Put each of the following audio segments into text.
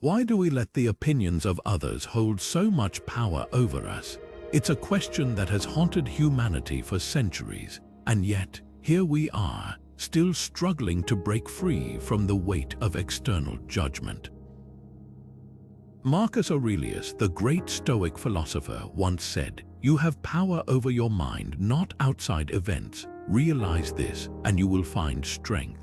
Why do we let the opinions of others hold so much power over us? It's a question that has haunted humanity for centuries, and yet, here we are, still struggling to break free from the weight of external judgment. Marcus Aurelius, the great Stoic philosopher, once said, "You have power over your mind, not outside events. Realize this, and you will find strength."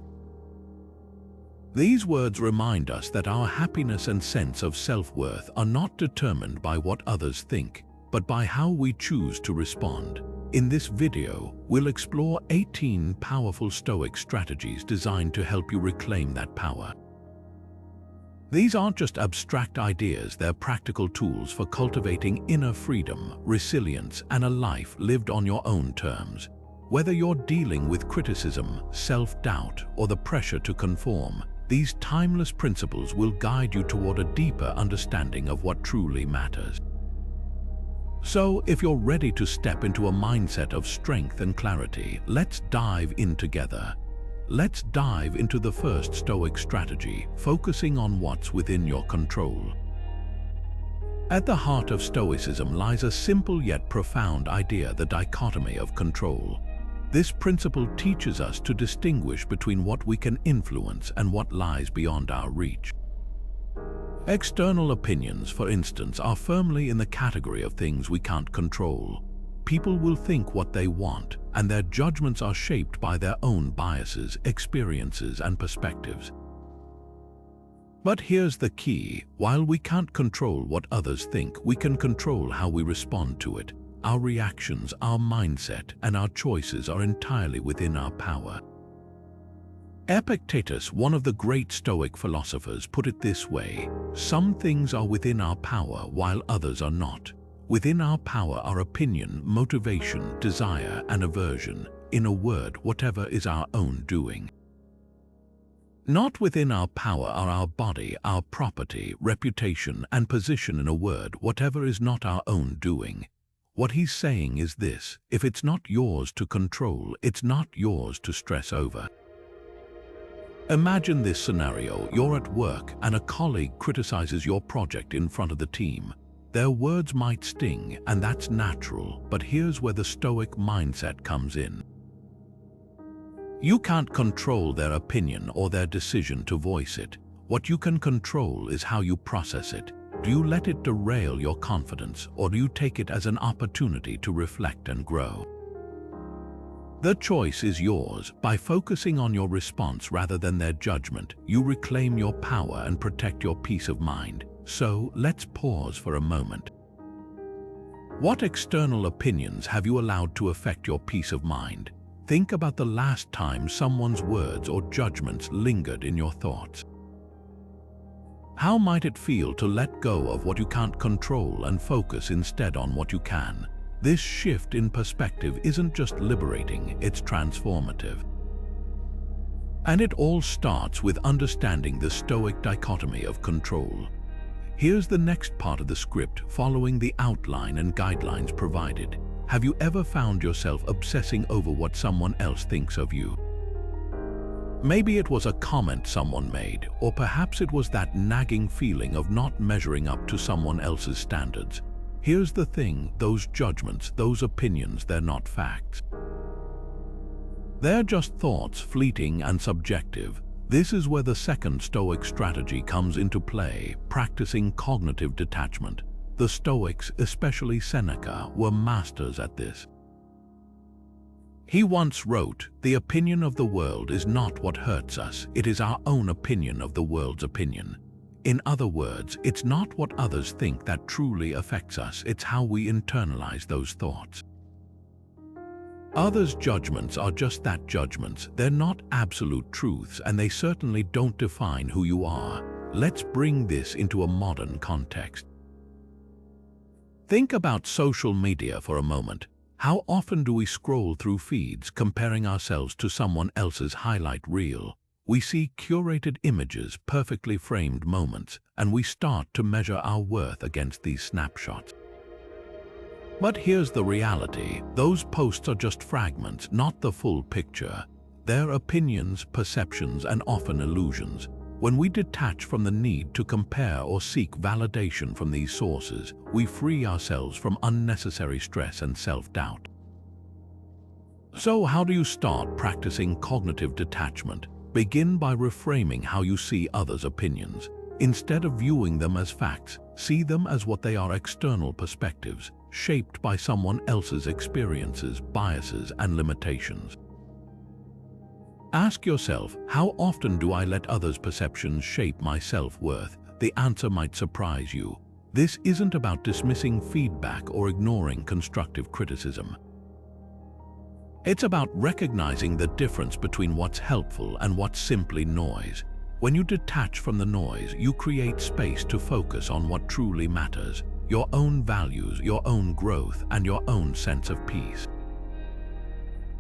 These words remind us that our happiness and sense of self-worth are not determined by what others think, but by how we choose to respond. In this video, we'll explore 18 powerful Stoic strategies designed to help you reclaim that power. These aren't just abstract ideas, they're practical tools for cultivating inner freedom, resilience, and a life lived on your own terms. Whether you're dealing with criticism, self-doubt, or the pressure to conform, these timeless principles will guide you toward a deeper understanding of what truly matters. So, if you're ready to step into a mindset of strength and clarity, let's dive in together. Let's dive into the first Stoic strategy, focusing on what's within your control. At the heart of Stoicism lies a simple yet profound idea: the dichotomy of control. This principle teaches us to distinguish between what we can influence and what lies beyond our reach. External opinions, for instance, are firmly in the category of things we can't control. People will think what they want, and their judgments are shaped by their own biases, experiences, and perspectives. But here's the key: while we can't control what others think, we can control how we respond to it. Our reactions, our mindset, and our choices are entirely within our power. Epictetus, one of the great Stoic philosophers, put it this way: "Some things are within our power while others are not. Within our power are opinion, motivation, desire, and aversion. In a word, whatever is our own doing." Not within our power are our body, our property, reputation, and position. In a word, whatever is not our own doing. What he's saying is this: if it's not yours to control, it's not yours to stress over. Imagine this scenario: you're at work and a colleague criticizes your project in front of the team. Their words might sting, and that's natural, but here's where the Stoic mindset comes in. You can't control their opinion or their decision to voice it. What you can control is how you process it. Do you let it derail your confidence, or do you take it as an opportunity to reflect and grow? The choice is yours. By focusing on your response rather than their judgment, you reclaim your power and protect your peace of mind. So, let's pause for a moment. What external opinions have you allowed to affect your peace of mind? Think about the last time someone's words or judgments lingered in your thoughts. How might it feel to let go of what you can't control and focus instead on what you can? This shift in perspective isn't just liberating, it's transformative. And it all starts with understanding the Stoic dichotomy of control. Here's the next part of the script, following the outline and guidelines provided. Have you ever found yourself obsessing over what someone else thinks of you? Maybe it was a comment someone made, or perhaps it was that nagging feeling of not measuring up to someone else's standards. Here's the thing: those judgments, those opinions, they're not facts. They're just thoughts, fleeting and subjective. This is where the second Stoic strategy comes into play: practicing cognitive detachment. The Stoics, especially Seneca, were masters at this. He once wrote, "The opinion of the world is not what hurts us, it is our own opinion of the world's opinion." In other words, it's not what others think that truly affects us, it's how we internalize those thoughts. Others' judgments are just that, judgments. They're not absolute truths, and they certainly don't define who you are. Let's bring this into a modern context. Think about social media for a moment. How often do we scroll through feeds comparing ourselves to someone else's highlight reel? We see curated images, perfectly framed moments, and we start to measure our worth against these snapshots. But here's the reality: those posts are just fragments, not the full picture. They're opinions, perceptions, and often illusions. When we detach from the need to compare or seek validation from these sources, we free ourselves from unnecessary stress and self-doubt. So how do you start practicing cognitive detachment? Begin by reframing how you see others' opinions. Instead of viewing them as facts, see them as what they are: external perspectives, shaped by someone else's experiences, biases, and limitations. Ask yourself, how often do I let others' perceptions shape my self-worth? The answer might surprise you. This isn't about dismissing feedback or ignoring constructive criticism. It's about recognizing the difference between what's helpful and what's simply noise. When you detach from the noise, you create space to focus on what truly matters: your own values, your own growth, and your own sense of peace.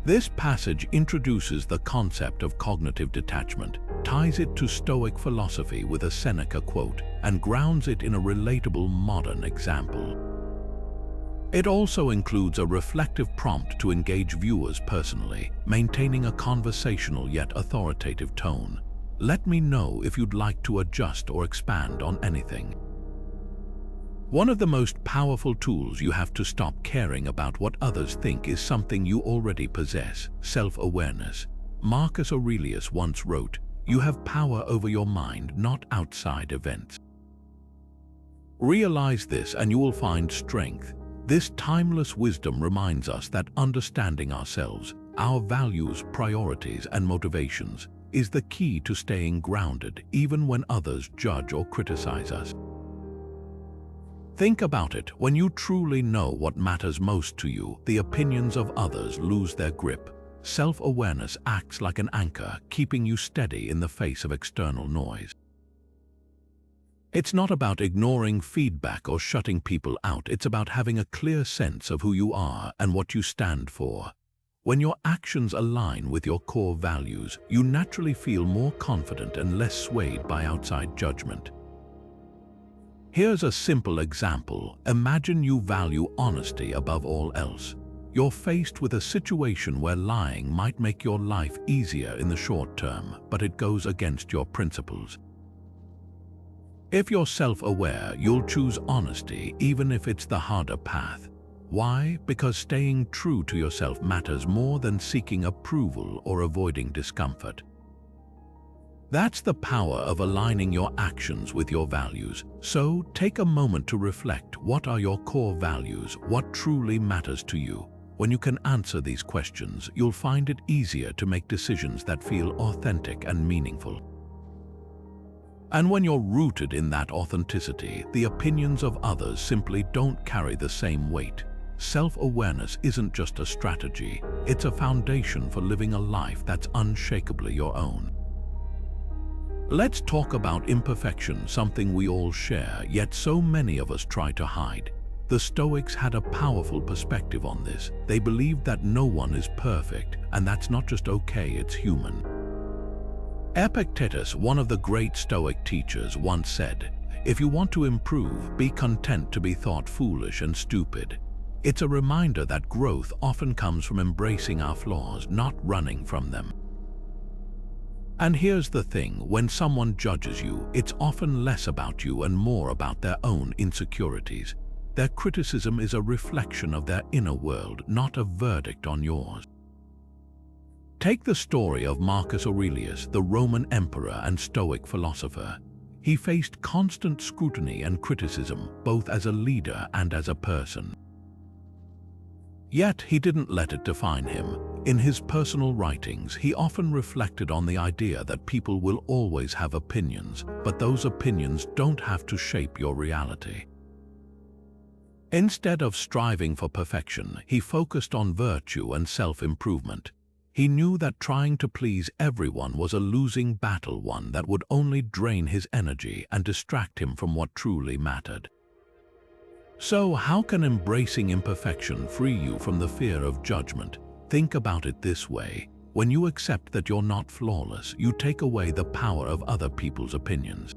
This passage introduces the concept of cognitive detachment, ties it to Stoic philosophy with a Seneca quote, and grounds it in a relatable modern example. It also includes a reflective prompt to engage viewers personally, maintaining a conversational yet authoritative tone. Let me know if you'd like to adjust or expand on anything. One of the most powerful tools you have to stop caring about what others think is something you already possess: self-awareness. Marcus Aurelius once wrote, "You have power over your mind, not outside events." Realize this and you will find strength. This timeless wisdom reminds us that understanding ourselves, our values, priorities, and motivations is the key to staying grounded even when others judge or criticize us. Think about it: when you truly know what matters most to you, the opinions of others lose their grip. Self-awareness acts like an anchor, keeping you steady in the face of external noise. It's not about ignoring feedback or shutting people out. It's about having a clear sense of who you are and what you stand for. When your actions align with your core values, you naturally feel more confident and less swayed by outside judgment. Here's a simple example. Imagine you value honesty above all else. You're faced with a situation where lying might make your life easier in the short term, but it goes against your principles. If you're self-aware, you'll choose honesty even if it's the harder path. Why? Because staying true to yourself matters more than seeking approval or avoiding discomfort. That's the power of aligning your actions with your values. So take a moment to reflect. What are your core values? What truly matters to you? When you can answer these questions, you'll find it easier to make decisions that feel authentic and meaningful. And when you're rooted in that authenticity, the opinions of others simply don't carry the same weight. Self-awareness isn't just a strategy, it's a foundation for living a life that's unshakably your own. Let's talk about imperfection, something we all share, yet so many of us try to hide. The Stoics had a powerful perspective on this. They believed that no one is perfect, and that's not just okay, it's human. Epictetus, one of the great Stoic teachers, once said, "If you want to improve, be content to be thought foolish and stupid." It's a reminder that growth often comes from embracing our flaws, not running from them. And here's the thing: when someone judges you, it's often less about you and more about their own insecurities. Their criticism is a reflection of their inner world, not a verdict on yours. Take the story of Marcus Aurelius, the Roman emperor and Stoic philosopher. He faced constant scrutiny and criticism, both as a leader and as a person. Yet he didn't let it define him. In his personal writings, he often reflected on the idea that people will always have opinions, but those opinions don't have to shape your reality. Instead of striving for perfection, he focused on virtue and self-improvement. He knew that trying to please everyone was a losing battle, one that would only drain his energy and distract him from what truly mattered. So how can embracing imperfection free you from the fear of judgment? Think about it this way: when you accept that you're not flawless, you take away the power of other people's opinions.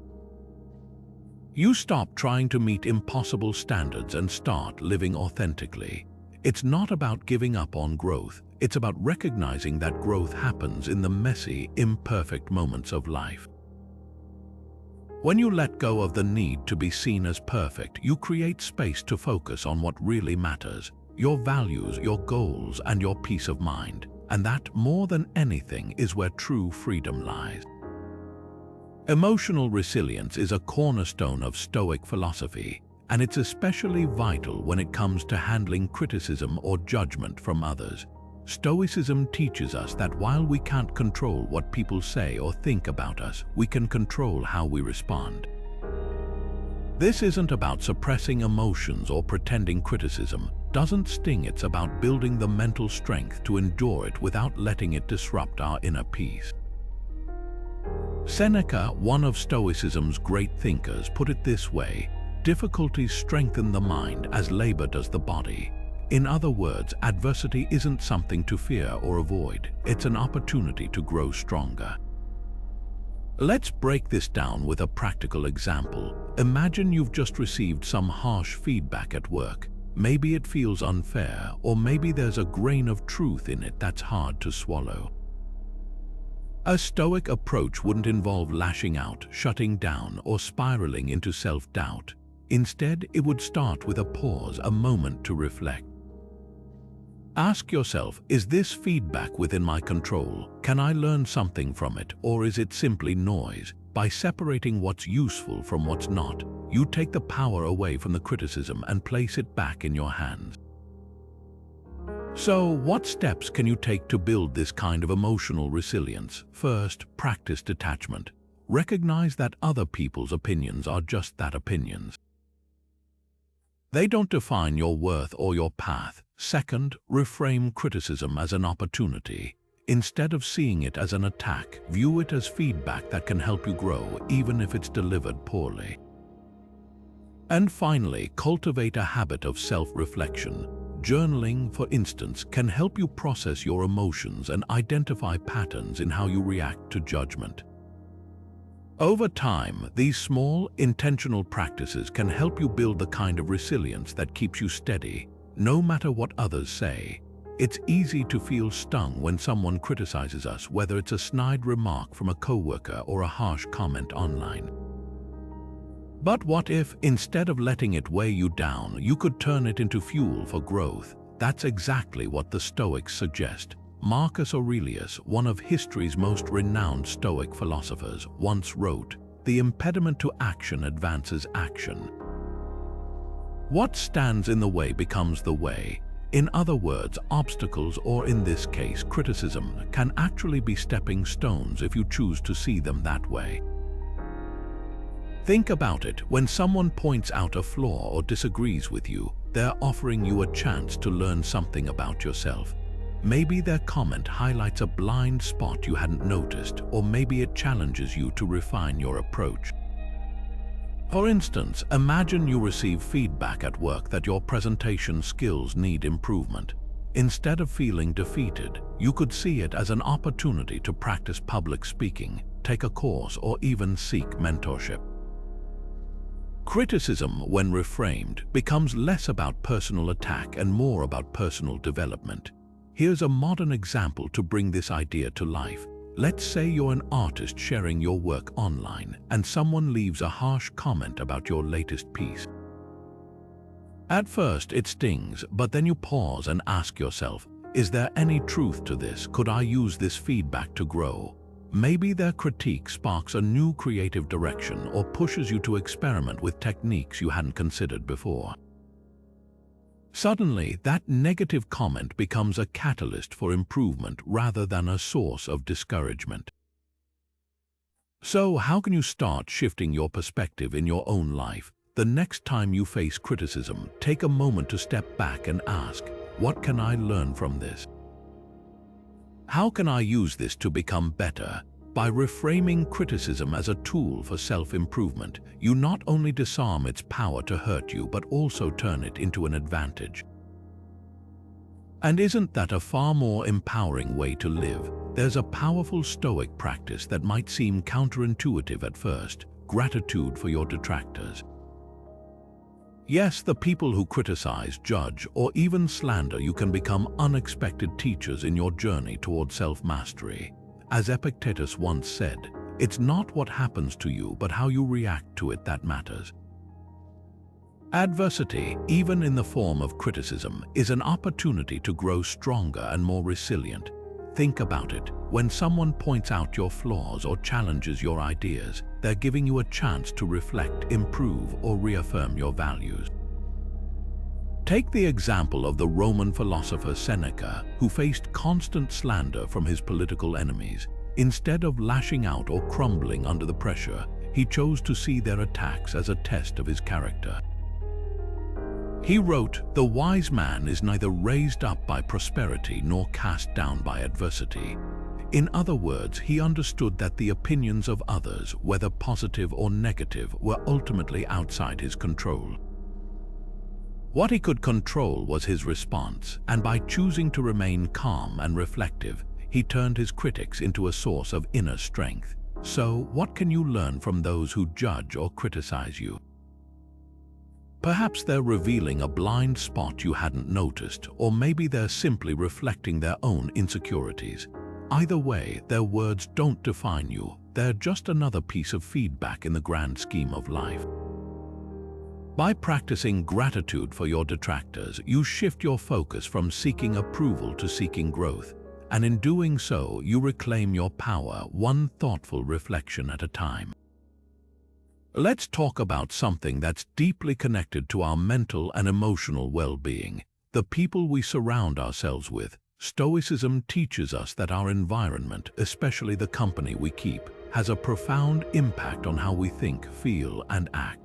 You stop trying to meet impossible standards and start living authentically. It's not about giving up on growth, it's about recognizing that growth happens in the messy, imperfect moments of life. When you let go of the need to be seen as perfect, you create space to focus on what really matters, your values, your goals, and your peace of mind. And that, more than anything, is where true freedom lies. Emotional resilience is a cornerstone of Stoic philosophy, and it's especially vital when it comes to handling criticism or judgment from others. Stoicism teaches us that while we can't control what people say or think about us, we can control how we respond. This isn't about suppressing emotions or pretending criticism doesn't sting. It's about building the mental strength to endure it without letting it disrupt our inner peace. Seneca, one of Stoicism's great thinkers, put it this way: difficulties strengthen the mind as labor does the body. In other words, adversity isn't something to fear or avoid. It's an opportunity to grow stronger. Let's break this down with a practical example. Imagine you've just received some harsh feedback at work. Maybe it feels unfair, or maybe there's a grain of truth in it that's hard to swallow. A Stoic approach wouldn't involve lashing out, shutting down, or spiraling into self-doubt. Instead, it would start with a pause, a moment to reflect. Ask yourself, is this feedback within my control? Can I learn something from it, or is it simply noise? By separating what's useful from what's not, you take the power away from the criticism and place it back in your hands. So, what steps can you take to build this kind of emotional resilience? First, practice detachment. Recognize that other people's opinions are just that, opinions. They don't define your worth or your path. Second, reframe criticism as an opportunity. Instead of seeing it as an attack, view it as feedback that can help you grow, even if it's delivered poorly. And finally, cultivate a habit of self-reflection. Journaling, for instance, can help you process your emotions and identify patterns in how you react to judgment. Over time, these small, intentional practices can help you build the kind of resilience that keeps you steady, no matter what others say. It's easy to feel stung when someone criticizes us, whether it's a snide remark from a coworker or a harsh comment online. But what if, instead of letting it weigh you down, you could turn it into fuel for growth? That's exactly what the Stoics suggest. Marcus Aurelius, one of history's most renowned Stoic philosophers, once wrote, "The impediment to action advances action. What stands in the way becomes the way." In other words, obstacles, or in this case, criticism, can actually be stepping stones if you choose to see them that way. Think about it. When someone points out a flaw or disagrees with you, they're offering you a chance to learn something about yourself. Maybe their comment highlights a blind spot you hadn't noticed, or maybe it challenges you to refine your approach. For instance, imagine you receive feedback at work that your presentation skills need improvement. Instead of feeling defeated, you could see it as an opportunity to practice public speaking, take a course, or even seek mentorship. Criticism, when reframed, becomes less about personal attack and more about personal development. Here's a modern example to bring this idea to life. Let's say you're an artist sharing your work online, and someone leaves a harsh comment about your latest piece. At first, it stings, but then you pause and ask yourself, is there any truth to this? Could I use this feedback to grow? Maybe their critique sparks a new creative direction or pushes you to experiment with techniques you hadn't considered before. Suddenly, that negative comment becomes a catalyst for improvement rather than a source of discouragement. So, how can you start shifting your perspective in your own life? The next time you face criticism, take a moment to step back and ask, what can I learn from this? How can I use this to become better? By reframing criticism as a tool for self-improvement, you not only disarm its power to hurt you, but also turn it into an advantage. And isn't that a far more empowering way to live? There's a powerful Stoic practice that might seem counterintuitive at first: gratitude for your detractors. Yes, the people who criticize, judge, or even slander you can become unexpected teachers in your journey toward self-mastery. As Epictetus once said, It's not what happens to you, but how you react to it that matters. Adversity, even in the form of criticism, is an opportunity to grow stronger and more resilient. Think about it. When someone points out your flaws or challenges your ideas, they're giving you a chance to reflect, improve, or reaffirm your values. Take the example of the Roman philosopher Seneca, who faced constant slander from his political enemies. Instead of lashing out or crumbling under the pressure, he chose to see their attacks as a test of his character. He wrote, "The wise man is neither raised up by prosperity nor cast down by adversity." In other words, he understood that the opinions of others, whether positive or negative, were ultimately outside his control. What he could control was his response, and by choosing to remain calm and reflective, he turned his critics into a source of inner strength. So, what can you learn from those who judge or criticize you? Perhaps they're revealing a blind spot you hadn't noticed, or maybe they're simply reflecting their own insecurities. Either way, their words don't define you. They're just another piece of feedback in the grand scheme of life. By practicing gratitude for your detractors, you shift your focus from seeking approval to seeking growth. And in doing so, you reclaim your power, one thoughtful reflection at a time. Let's talk about something that's deeply connected to our mental and emotional well-being: the people we surround ourselves with. Stoicism teaches us that our environment, especially the company we keep, has a profound impact on how we think, feel, and act.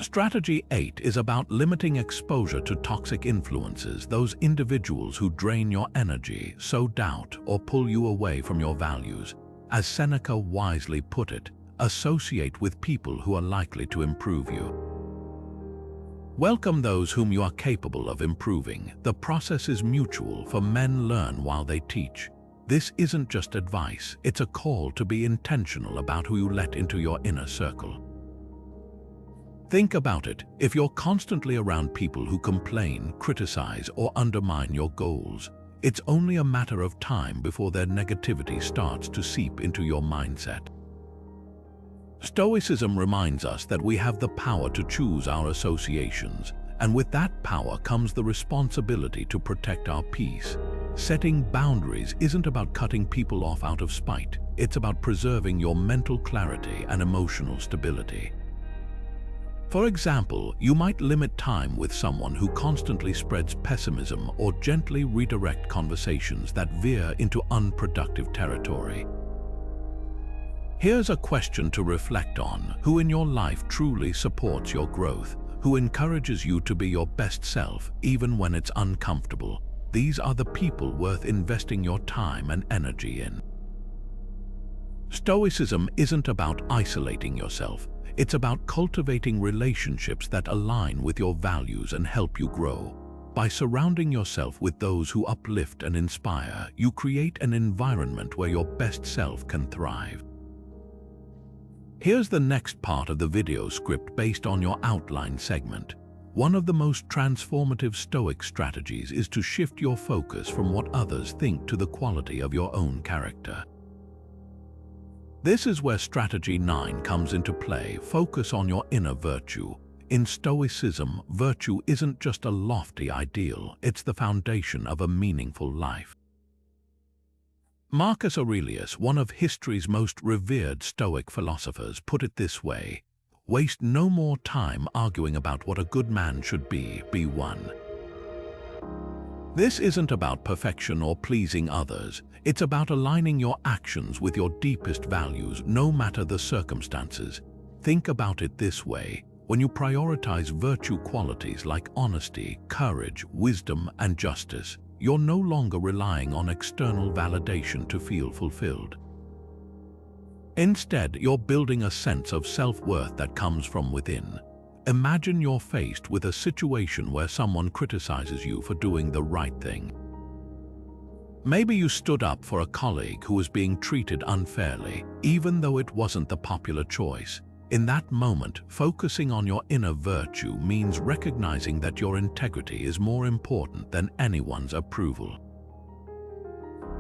Strategy 8 is about limiting exposure to toxic influences, those individuals who drain your energy, sow doubt, or pull you away from your values. As Seneca wisely put it, associate with people who are likely to improve you. Welcome those whom you are capable of improving. The process is mutual, for men learn while they teach. This isn't just advice, it's a call to be intentional about who you let into your inner circle. Think about it. If you're constantly around people who complain, criticize, or undermine your goals, it's only a matter of time before their negativity starts to seep into your mindset. Stoicism reminds us that we have the power to choose our associations, and with that power comes the responsibility to protect our peace. Setting boundaries isn't about cutting people off out of spite. It's about preserving your mental clarity and emotional stability. For example, you might limit time with someone who constantly spreads pessimism, or gently redirect conversations that veer into unproductive territory. Here's a question to reflect on: who in your life truly supports your growth? Who encourages you to be your best self, even when it's uncomfortable? These are the people worth investing your time and energy in. Stoicism isn't about isolating yourself. It's about cultivating relationships that align with your values and help you grow. By surrounding yourself with those who uplift and inspire, you create an environment where your best self can thrive. Here's the next part of the video script based on your outline segment. One of the most transformative Stoic strategies is to shift your focus from what others think to the quality of your own character. This is where Strategy 9 comes into play. Focus on your inner virtue. In Stoicism, virtue isn't just a lofty ideal, it's the foundation of a meaningful life. Marcus Aurelius, one of history's most revered Stoic philosophers, put it this way: waste no more time arguing about what a good man should be one. This isn't about perfection or pleasing others. It's about aligning your actions with your deepest values, no matter the circumstances. Think about it this way: when you prioritize virtue qualities like honesty, courage, wisdom, and justice, you're no longer relying on external validation to feel fulfilled. Instead, you're building a sense of self-worth that comes from within. Imagine you're faced with a situation where someone criticizes you for doing the right thing. Maybe you stood up for a colleague who was being treated unfairly, even though it wasn't the popular choice. In that moment, focusing on your inner virtue means recognizing that your integrity is more important than anyone's approval.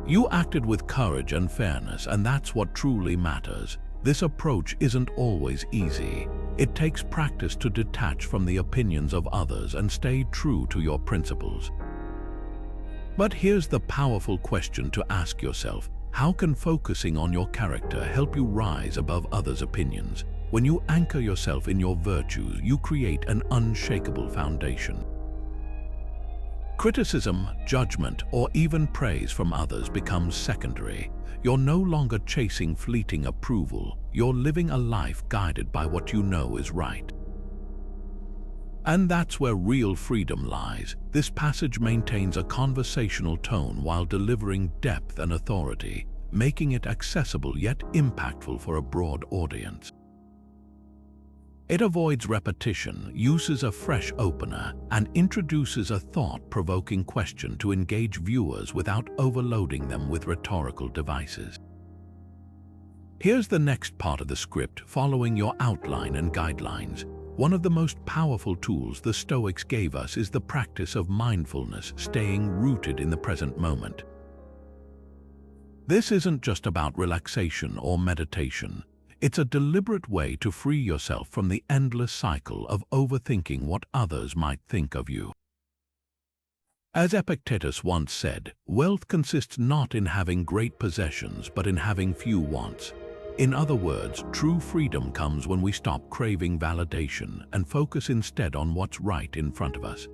You acted with courage and fairness, and that's what truly matters. This approach isn't always easy. It takes practice to detach from the opinions of others and stay true to your principles. But here's the powerful question to ask yourself. How can focusing on your character help you rise above others' opinions? When you anchor yourself in your virtues, you create an unshakable foundation. Criticism, judgment, or even praise from others becomes secondary. You're no longer chasing fleeting approval. You're living a life guided by what you know is right. And that's where real freedom lies. This passage maintains a conversational tone while delivering depth and authority, making it accessible yet impactful for a broad audience. It avoids repetition, uses a fresh opener, and introduces a thought-provoking question to engage viewers without overloading them with rhetorical devices. Here's the next part of the script, following your outline and guidelines. One of the most powerful tools the Stoics gave us is the practice of mindfulness, staying rooted in the present moment. This isn't just about relaxation or meditation. It's a deliberate way to free yourself from the endless cycle of overthinking what others might think of you. As Epictetus once said, wealth consists not in having great possessions, but in having few wants. In other words, true freedom comes when we stop craving validation and focus instead on what's right in front of us.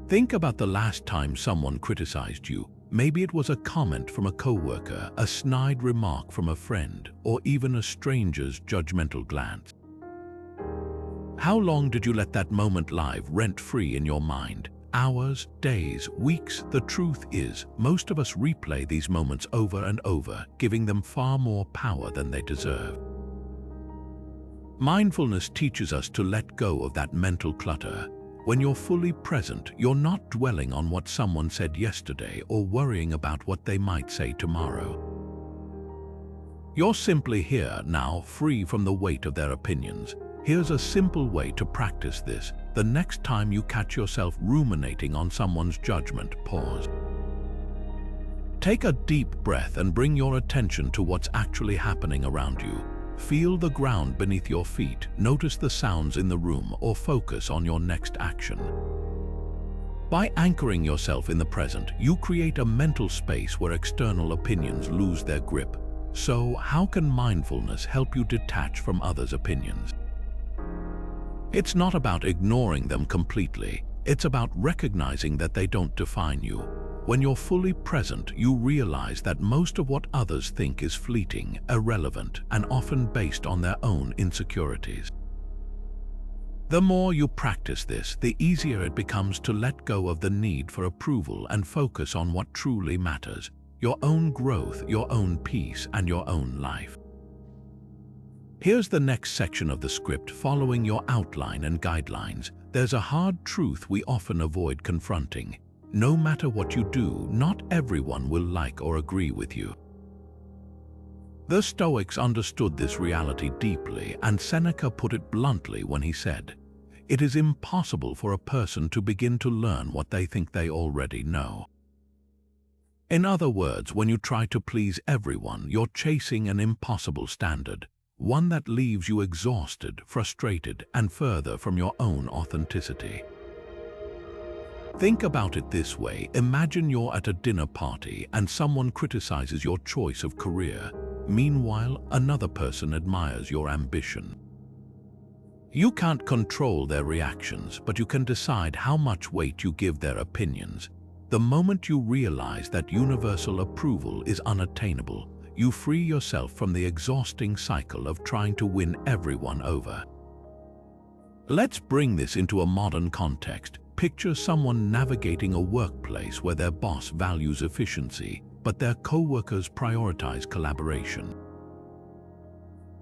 Think about the last time someone criticized you. Maybe it was a comment from a coworker, a snide remark from a friend, or even a stranger's judgmental glance. How long did you let that moment lie rent-free in your mind? Hours, days, weeks? The truth is, most of us replay these moments over and over, giving them far more power than they deserve. Mindfulness teaches us to let go of that mental clutter. When you're fully present, you're not dwelling on what someone said yesterday or worrying about what they might say tomorrow. You're simply here now, free from the weight of their opinions. Here's a simple way to practice this. The next time you catch yourself ruminating on someone's judgment, pause. Take a deep breath and bring your attention to what's actually happening around you. Feel the ground beneath your feet, notice the sounds in the room, or focus on your next action. By anchoring yourself in the present, you create a mental space where external opinions lose their grip. So, how can mindfulness help you detach from others' opinions? It's not about ignoring them completely. It's about recognizing that they don't define you. When you're fully present, you realize that most of what others think is fleeting, irrelevant, and often based on their own insecurities. The more you practice this, the easier it becomes to let go of the need for approval and focus on what truly matters: your own growth, your own peace, and your own life. Here's the next section of the script, following your outline and guidelines. There's a hard truth we often avoid confronting. No matter what you do, not everyone will like or agree with you. The Stoics understood this reality deeply, and Seneca put it bluntly when he said, "It is impossible for a person to begin to learn what they think they already know." In other words, when you try to please everyone, you're chasing an impossible standard, one that leaves you exhausted, frustrated, and further from your own authenticity. Think about it this way. Imagine you're at a dinner party and someone criticizes your choice of career. Meanwhile, another person admires your ambition. You can't control their reactions, but you can decide how much weight you give their opinions. The moment you realize that universal approval is unattainable, you free yourself from the exhausting cycle of trying to win everyone over. Let's bring this into a modern context. Picture someone navigating a workplace where their boss values efficiency, but their co-workers prioritize collaboration.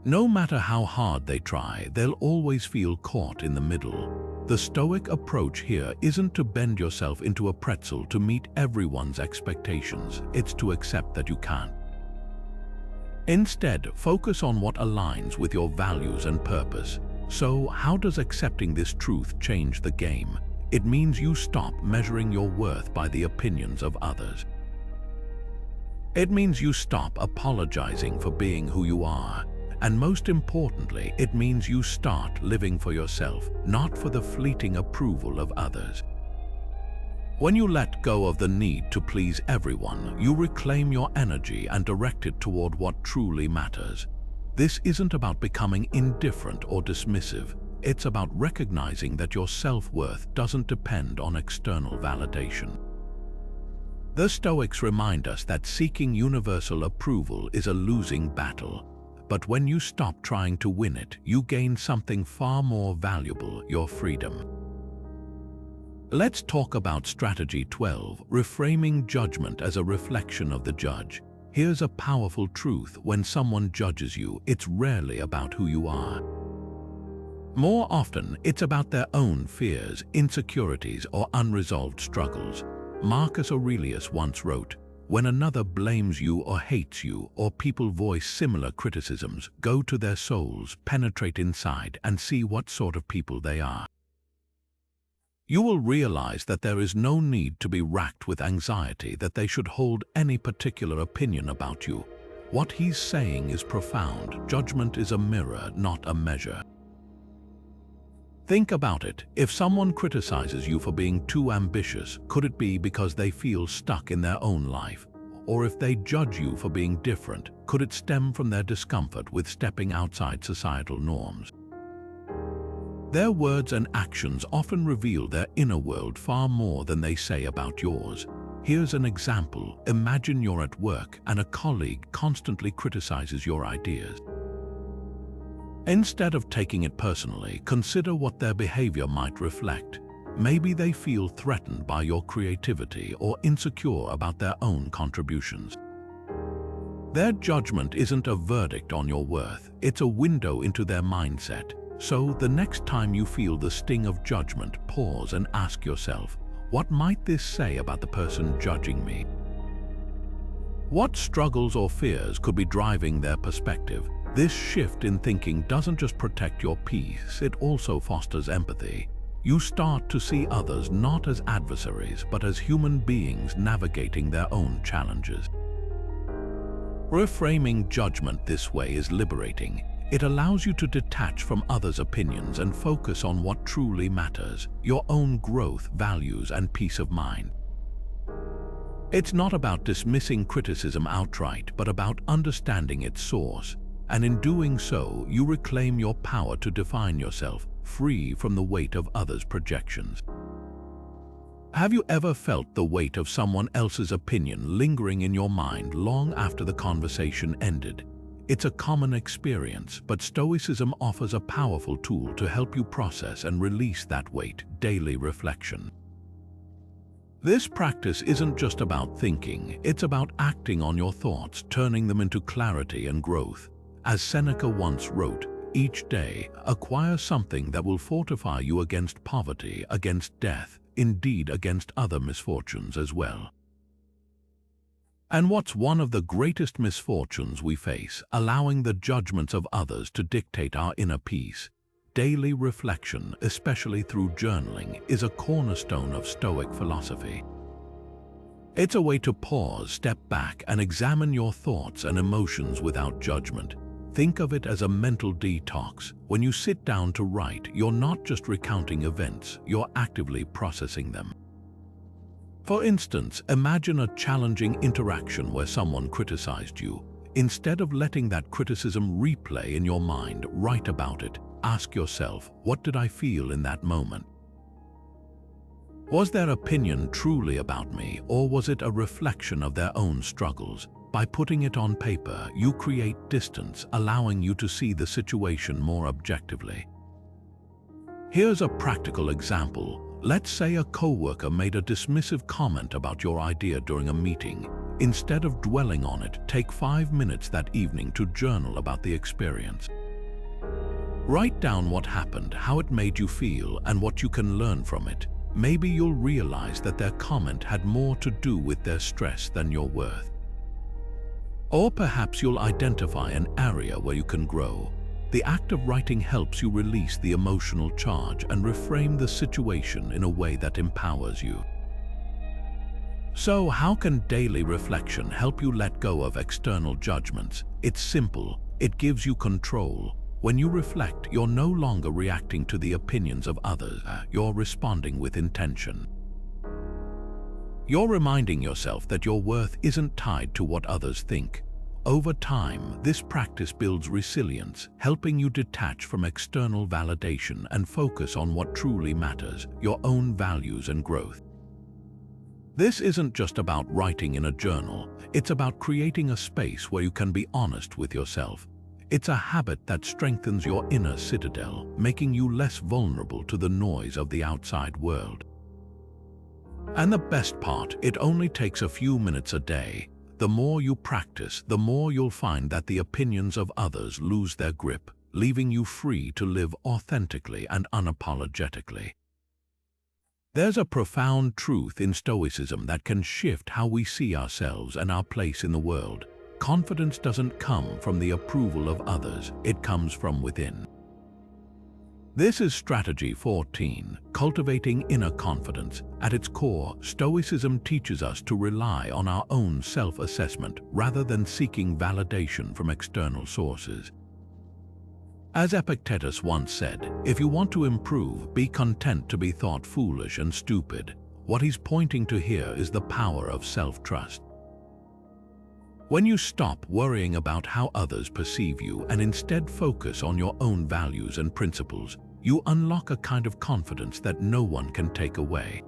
No matter how hard they try, they'll always feel caught in the middle. The Stoic approach here isn't to bend yourself into a pretzel to meet everyone's expectations. It's to accept that you can't. Instead, focus on what aligns with your values and purpose. So, how does accepting this truth change the game? It means you stop measuring your worth by the opinions of others. It means you stop apologizing for being who you are. And most importantly, it means you start living for yourself, not for the fleeting approval of others. When you let go of the need to please everyone, you reclaim your energy and direct it toward what truly matters. This isn't about becoming indifferent or dismissive. It's about recognizing that your self-worth doesn't depend on external validation. The Stoics remind us that seeking universal approval is a losing battle. But when you stop trying to win it, you gain something far more valuable: your freedom. Let's talk about Strategy 12, Reframing Judgment as a Reflection of the Judge. Here's a powerful truth: when someone judges you, it's rarely about who you are. More often, it's about their own fears, insecurities, or unresolved struggles. Marcus Aurelius once wrote, "When another blames you or hates you, or people voice similar criticisms, go to their souls, penetrate inside, and see what sort of people they are. You will realize that there is no need to be racked with anxiety that they should hold any particular opinion about you. What he's saying is profound. Judgment is a mirror, not a measure." Think about it. If someone criticizes you for being too ambitious, could it be because they feel stuck in their own life? Or if they judge you for being different, could it stem from their discomfort with stepping outside societal norms? Their words and actions often reveal their inner world far more than they say about yours. Here's an example. Imagine you're at work and a colleague constantly criticizes your ideas. Instead of taking it personally, consider what their behavior might reflect. Maybe they feel threatened by your creativity or insecure about their own contributions. Their judgment isn't a verdict on your worth, it's a window into their mindset. So the next time you feel the sting of judgment, pause and ask yourself, what might this say about the person judging me? What struggles or fears could be driving their perspective? This shift in thinking doesn't just protect your peace, it also fosters empathy. You start to see others not as adversaries, but as human beings navigating their own challenges. Reframing judgment this way is liberating. It allows you to detach from others' opinions and focus on what truly matters: your own growth, values, and peace of mind. It's not about dismissing criticism outright, but about understanding its source. And in doing so, you reclaim your power to define yourself, free from the weight of others' projections. Have you ever felt the weight of someone else's opinion lingering in your mind long after the conversation ended? It's a common experience, but Stoicism offers a powerful tool to help you process and release that weight: daily reflection. This practice isn't just about thinking, it's about acting on your thoughts, turning them into clarity and growth. As Seneca once wrote, each day, acquire something that will fortify you against poverty, against death, indeed against other misfortunes as well. And what's one of the greatest misfortunes we face? Allowing the judgments of others to dictate our inner peace. Daily reflection, especially through journaling, is a cornerstone of Stoic philosophy. It's a way to pause, step back, and examine your thoughts and emotions without judgment. Think of it as a mental detox. When you sit down to write, you're not just recounting events, you're actively processing them. For instance, imagine a challenging interaction where someone criticized you. Instead of letting that criticism replay in your mind, write about it. Ask yourself, what did I feel in that moment? Was their opinion truly about me, or was it a reflection of their own struggles? By putting it on paper, you create distance, allowing you to see the situation more objectively. Here's a practical example. Let's say a coworker made a dismissive comment about your idea during a meeting. Instead of dwelling on it, take 5 minutes that evening to journal about the experience. Write down what happened, how it made you feel, and what you can learn from it. Maybe you'll realize that their comment had more to do with their stress than your worth. Or perhaps you'll identify an area where you can grow. The act of writing helps you release the emotional charge and reframe the situation in a way that empowers you. So how can daily reflection help you let go of external judgments? It's simple. It gives you control. When you reflect, you're no longer reacting to the opinions of others. You're responding with intention. You're reminding yourself that your worth isn't tied to what others think. Over time, this practice builds resilience, helping you detach from external validation and focus on what truly matters, your own values and growth. This isn't just about writing in a journal, it's about creating a space where you can be honest with yourself. It's a habit that strengthens your inner citadel, making you less vulnerable to the noise of the outside world. And the best part, it only takes a few minutes a day. The more you practice, the more you'll find that the opinions of others lose their grip, leaving you free to live authentically and unapologetically. There's a profound truth in Stoicism that can shift how we see ourselves and our place in the world. Confidence doesn't come from the approval of others, it comes from within. This is Strategy 14, Cultivating Inner Confidence. At its core, Stoicism teaches us to rely on our own self-assessment rather than seeking validation from external sources. As Epictetus once said, if you want to improve, be content to be thought foolish and stupid. What he's pointing to here is the power of self-trust. When you stop worrying about how others perceive you and instead focus on your own values and principles, you unlock a kind of confidence that no one can take away.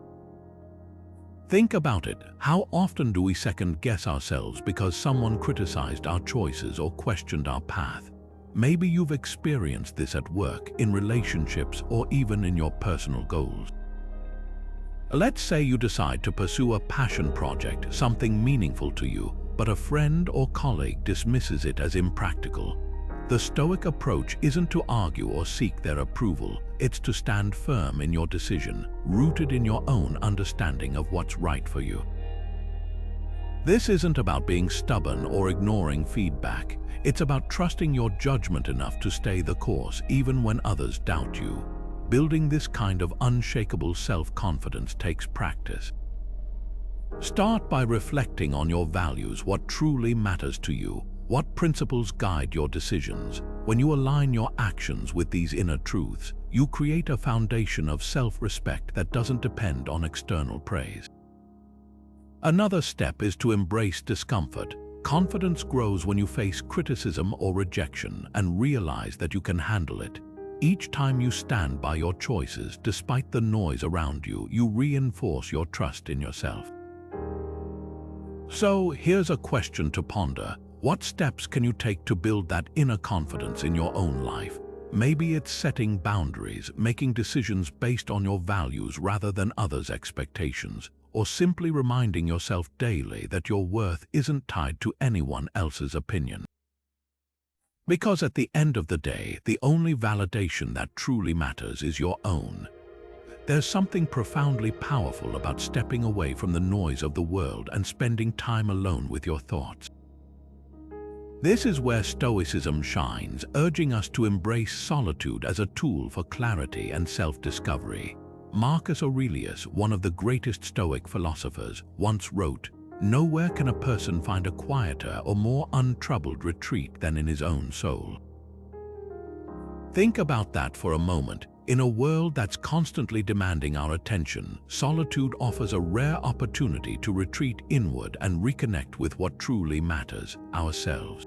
Think about it. How often do we second-guess ourselves because someone criticized our choices or questioned our path? Maybe you've experienced this at work, in relationships, or even in your personal goals. Let's say you decide to pursue a passion project, something meaningful to you, but a friend or colleague dismisses it as impractical. The Stoic approach isn't to argue or seek their approval, it's to stand firm in your decision, rooted in your own understanding of what's right for you. This isn't about being stubborn or ignoring feedback, it's about trusting your judgment enough to stay the course even when others doubt you. Building this kind of unshakable self-confidence takes practice. Start by reflecting on your values, what truly matters to you, what principles guide your decisions. When you align your actions with these inner truths, you create a foundation of self-respect that doesn't depend on external praise. Another step is to embrace discomfort. Confidence grows when you face criticism or rejection and realize that you can handle it. Each time you stand by your choices, despite the noise around you, you reinforce your trust in yourself. So, here's a question to ponder. What steps can you take to build that inner confidence in your own life? Maybe it's setting boundaries, making decisions based on your values rather than others' expectations, or simply reminding yourself daily that your worth isn't tied to anyone else's opinion. Because at the end of the day, the only validation that truly matters is your own. There's something profoundly powerful about stepping away from the noise of the world and spending time alone with your thoughts. This is where Stoicism shines, urging us to embrace solitude as a tool for clarity and self-discovery. Marcus Aurelius, one of the greatest Stoic philosophers, once wrote, "Nowhere can a person find a quieter or more untroubled retreat than in his own soul." Think about that for a moment. In a world that's constantly demanding our attention, solitude offers a rare opportunity to retreat inward and reconnect with what truly matters, ourselves.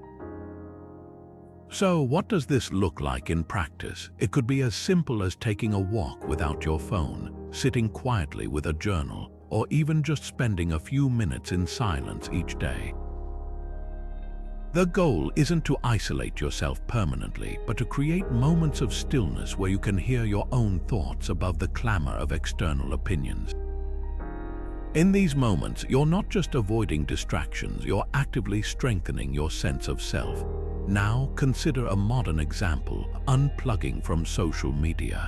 So, what does this look like in practice? It could be as simple as taking a walk without your phone, sitting quietly with a journal, or even just spending a few minutes in silence each day. The goal isn't to isolate yourself permanently, but to create moments of stillness where you can hear your own thoughts above the clamor of external opinions. In these moments, you're not just avoiding distractions, you're actively strengthening your sense of self. Now, consider a modern example: unplugging from social media.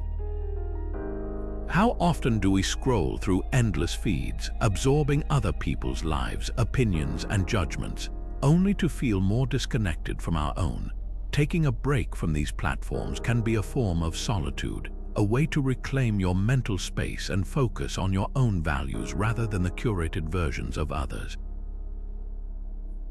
How often do we scroll through endless feeds, absorbing other people's lives, opinions, and judgments, only to feel more disconnected from our own? Taking a break from these platforms can be a form of solitude, a way to reclaim your mental space and focus on your own values rather than the curated versions of others.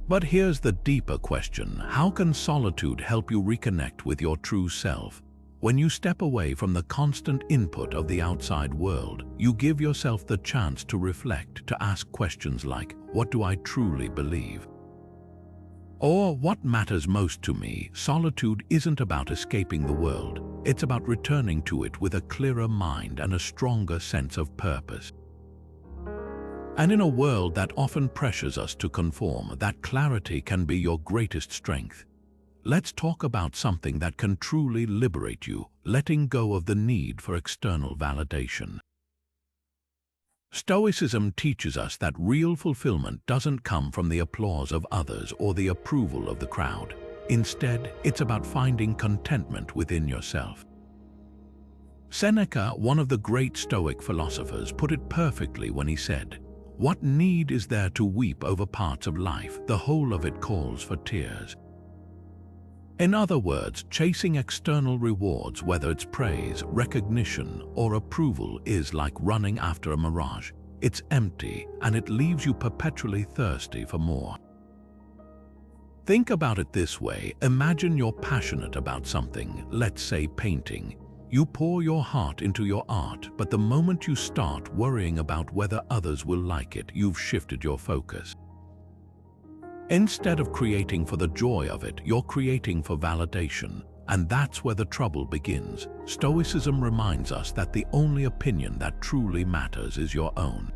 But here's the deeper question: how can solitude help you reconnect with your true self? When you step away from the constant input of the outside world, you give yourself the chance to reflect, to ask questions like, what do I truly believe? Or what matters most to me? Solitude isn't about escaping the world. It's about returning to it with a clearer mind and a stronger sense of purpose. And in a world that often pressures us to conform, that clarity can be your greatest strength. Let's talk about something that can truly liberate you: letting go of the need for external validation. Stoicism teaches us that real fulfillment doesn't come from the applause of others or the approval of the crowd. Instead, it's about finding contentment within yourself. Seneca, one of the great Stoic philosophers, put it perfectly when he said, "What need is there to weep over parts of life? The whole of it calls for tears." In other words, chasing external rewards, whether it's praise, recognition, or approval, is like running after a mirage. It's empty, and it leaves you perpetually thirsty for more. Think about it this way: imagine you're passionate about something, let's say painting. You pour your heart into your art, but the moment you start worrying about whether others will like it, you've shifted your focus. Instead of creating for the joy of it, you're creating for validation. And that's where the trouble begins. Stoicism reminds us that the only opinion that truly matters is your own.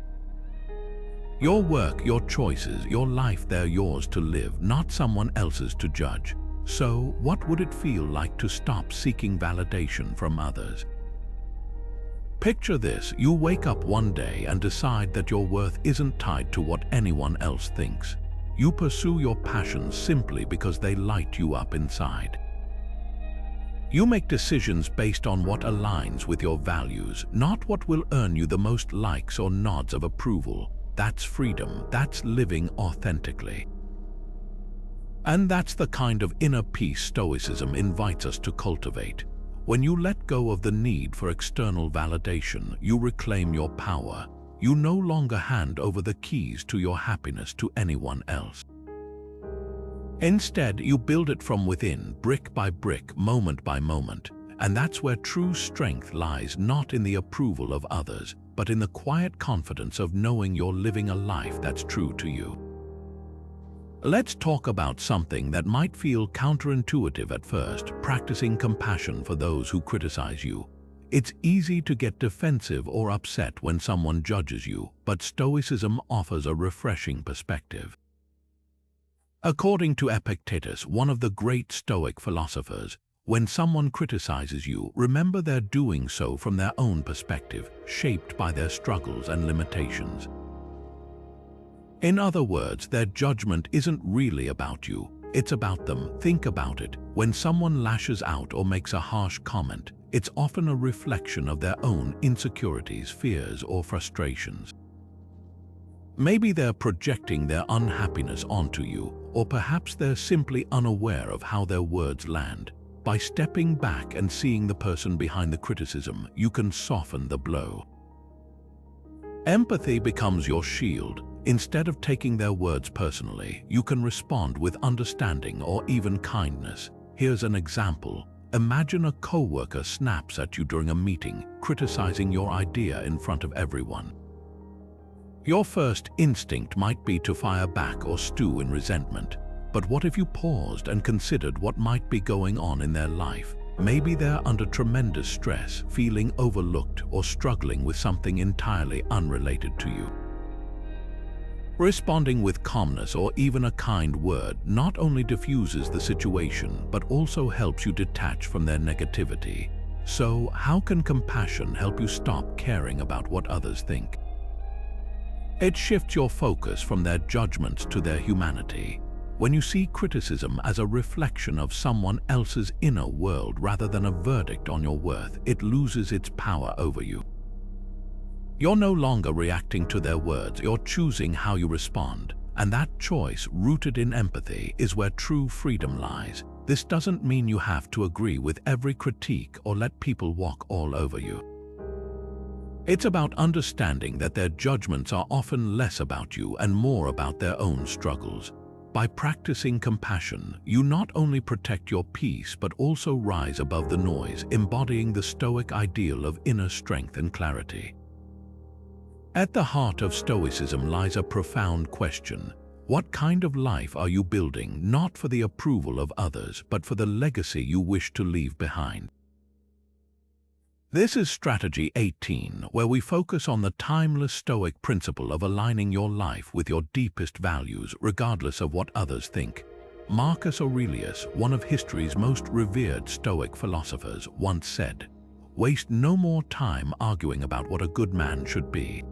Your work, your choices, your life, they're yours to live, not someone else's to judge. So, what would it feel like to stop seeking validation from others? Picture this: you wake up one day and decide that your worth isn't tied to what anyone else thinks. You pursue your passions simply because they light you up inside. You make decisions based on what aligns with your values, not what will earn you the most likes or nods of approval. That's freedom. That's living authentically. And that's the kind of inner peace Stoicism invites us to cultivate. When you let go of the need for external validation, you reclaim your power. You no longer hand over the keys to your happiness to anyone else. Instead, you build it from within, brick by brick, moment by moment. And that's where true strength lies, not in the approval of others, but in the quiet confidence of knowing you're living a life that's true to you. Let's talk about something that might feel counterintuitive at first: practicing compassion for those who criticize you. It's easy to get defensive or upset when someone judges you, but Stoicism offers a refreshing perspective. According to Epictetus, one of the great Stoic philosophers, when someone criticizes you, remember they're doing so from their own perspective, shaped by their struggles and limitations. In other words, their judgment isn't really about you, it's about them. Think about it. When someone lashes out or makes a harsh comment, it's often a reflection of their own insecurities, fears, or frustrations. Maybe they're projecting their unhappiness onto you, or perhaps they're simply unaware of how their words land. By stepping back and seeing the person behind the criticism, you can soften the blow. Empathy becomes your shield. Instead of taking their words personally, you can respond with understanding or even kindness. Here's an example. Imagine a coworker snaps at you during a meeting, criticizing your idea in front of everyone. Your first instinct might be to fire back or stew in resentment. But what if you paused and considered what might be going on in their life? Maybe they're under tremendous stress, feeling overlooked, or struggling with something entirely unrelated to you. Responding with calmness or even a kind word not only diffuses the situation, but also helps you detach from their negativity. So, how can compassion help you stop caring about what others think? It shifts your focus from their judgments to their humanity. When you see criticism as a reflection of someone else's inner world rather than a verdict on your worth, it loses its power over you. You're no longer reacting to their words, you're choosing how you respond. And that choice, rooted in empathy, is where true freedom lies. This doesn't mean you have to agree with every critique or let people walk all over you. It's about understanding that their judgments are often less about you and more about their own struggles. By practicing compassion, you not only protect your peace but also rise above the noise, embodying the Stoic ideal of inner strength and clarity. At the heart of Stoicism lies a profound question. What kind of life are you building, not for the approval of others, but for the legacy you wish to leave behind? This is Strategy 18, where we focus on the timeless Stoic principle of aligning your life with your deepest values, regardless of what others think. Marcus Aurelius, one of history's most revered Stoic philosophers, once said, "Waste no more time arguing about what a good man should be."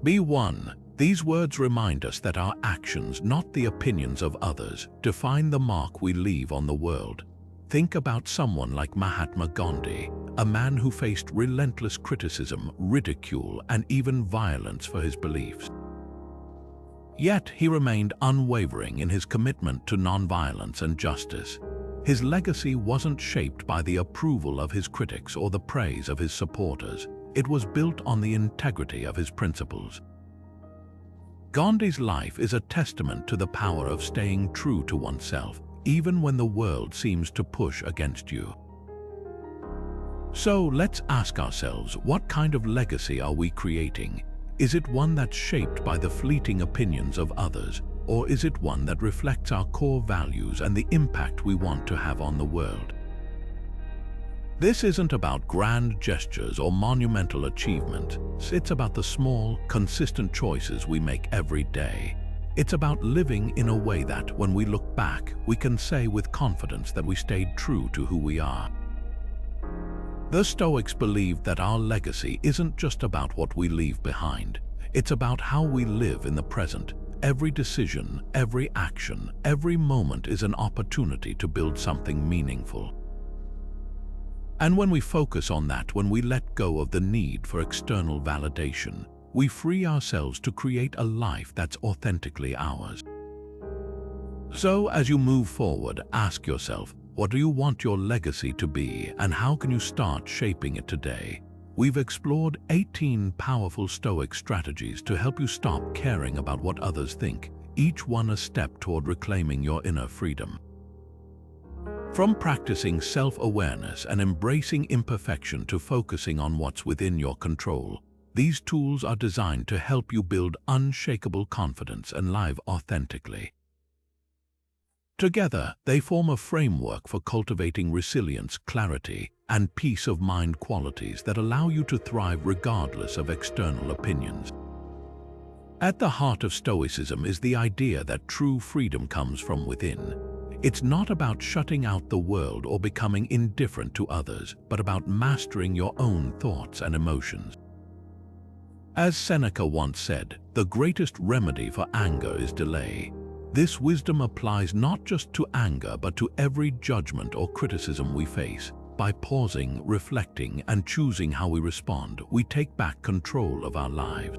Be one. These words remind us that our actions, not the opinions of others, define the mark we leave on the world. Think about someone like Mahatma Gandhi, a man who faced relentless criticism, ridicule, and even violence for his beliefs. Yet he remained unwavering in his commitment to nonviolence and justice. His legacy wasn't shaped by the approval of his critics or the praise of his supporters. It was built on the integrity of his principles. Gandhi's life is a testament to the power of staying true to oneself, even when the world seems to push against you. So let's ask ourselves, what kind of legacy are we creating? Is it one that's shaped by the fleeting opinions of others, or is it one that reflects our core values and the impact we want to have on the world? This isn't about grand gestures or monumental achievement. It's about the small, consistent choices we make every day. It's about living in a way that, when we look back, we can say with confidence that we stayed true to who we are. The Stoics believed that our legacy isn't just about what we leave behind. It's about how we live in the present. Every decision, every action, every moment is an opportunity to build something meaningful. And when we focus on that, when we let go of the need for external validation, we free ourselves to create a life that's authentically ours. So, as you move forward, ask yourself, what do you want your legacy to be, and how can you start shaping it today? We've explored 18 powerful Stoic strategies to help you stop caring about what others think, each one a step toward reclaiming your inner freedom. From practicing self-awareness and embracing imperfection to focusing on what's within your control, these tools are designed to help you build unshakable confidence and live authentically. Together, they form a framework for cultivating resilience, clarity, and peace of mind qualities that allow you to thrive regardless of external opinions. At the heart of Stoicism is the idea that true freedom comes from within. It's not about shutting out the world or becoming indifferent to others, but about mastering your own thoughts and emotions. As Seneca once said, the greatest remedy for anger is delay. This wisdom applies not just to anger, but to every judgment or criticism we face. By pausing, reflecting, and choosing how we respond, we take back control of our lives.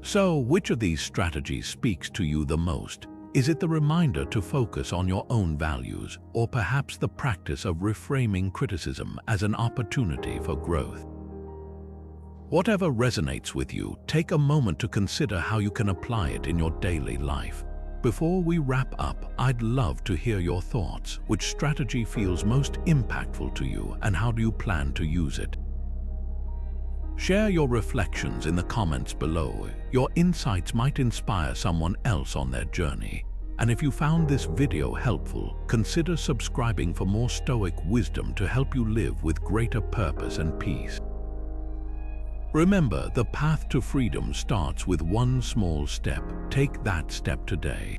So, which of these strategies speaks to you the most? Is it the reminder to focus on your own values, or perhaps the practice of reframing criticism as an opportunity for growth? Whatever resonates with you, take a moment to consider how you can apply it in your daily life. Before we wrap up, I'd love to hear your thoughts. Which strategy feels most impactful to you, and how do you plan to use it? Share your reflections in the comments below. Your insights might inspire someone else on their journey. And if you found this video helpful, consider subscribing for more Stoic wisdom to help you live with greater purpose and peace. Remember, the path to freedom starts with one small step. Take that step today.